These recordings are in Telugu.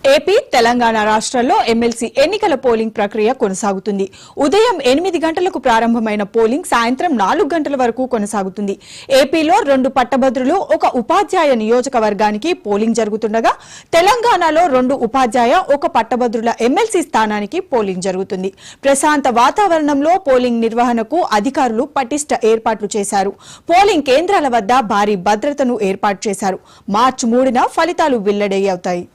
ఏపీ తెలంగాణ రాష్ట్రాల్లో ఎమ్మెల్సీ ఎన్నికల పోలింగ్ ప్రక్రియ కొనసాగుతుంది. ఉదయం 8 గంటలకు ప్రారంభమైన పోలింగ్ సాయంత్రం 4 గంటల వరకు కొనసాగుతుంది. ఏపీలో 2 పట్టభద్రులు, 1 ఉపాధ్యాయ నియోజకవర్గానికి పోలింగ్ జరుగుతుండగా తెలంగాణలో 2 ఉపాధ్యాయ, 1 పట్టభద్రుల ఎమ్మెల్సీ స్థానానికి పోలింగ్ జరుగుతుంది. ప్రశాంత వాతావరణంలో పోలింగ్ నిర్వహణకు అధికారులు పటిష్ట ఏర్పాట్లు చేశారు. పోలింగ్ కేంద్రాల వద్ద భారీ భద్రతను ఏర్పాటు చేశారు. మార్చి 3న ఫలితాలు వెల్లడయ్యాయి.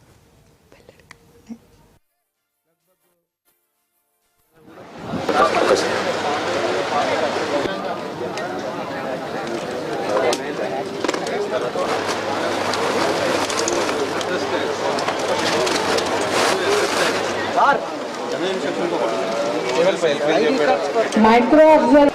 माइक्रो ऑब्जर्व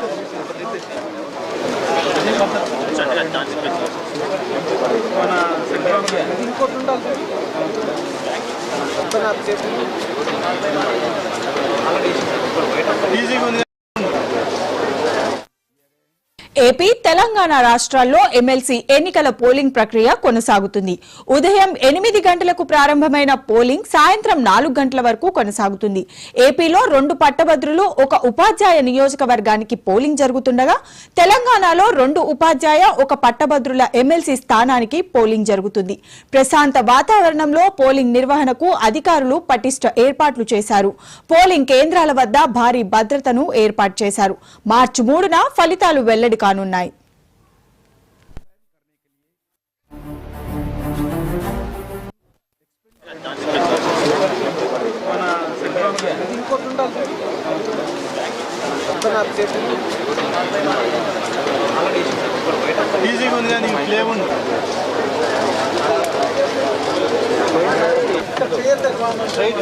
ఏపీ తెలంగాణ రాష్ట్రాల్లో ఎమ్మెల్సీ ఎన్నికల పోలింగ్ ప్రక్రియ కొనసాగుతుంది. ఉదయం 8 గంటలకు ప్రారంభమైన పోలింగ్ సాయంత్రం 4 గంటల వరకు కొనసాగుతుంది. ఏపీలో 2 పట్టభద్రులు, 1 ఉపాధ్యాయ నియోజకవర్గానికి పోలింగ్ జరుగుతుండగా తెలంగాణలో 2 ఉపాధ్యాయ, 1 పట్టభద్రుల ఎమ్మెల్సీ స్థానానికి పోలింగ్ జరుగుతుంది. ప్రశాంత వాతావరణంలో పోలింగ్ నిర్వహణకు అధికారులు పటిష్ట ఏర్పాట్లు చేశారు. పోలింగ్ కేంద్రాల వద్ద భారీ భద్రతను ఏర్పాటు చేశారు. మార్చి 3న ఫలితాలు వెల్లడి కానున్నాయి. ఈజీగా ఉంది కానీ లేవుంది స్ట్రైట్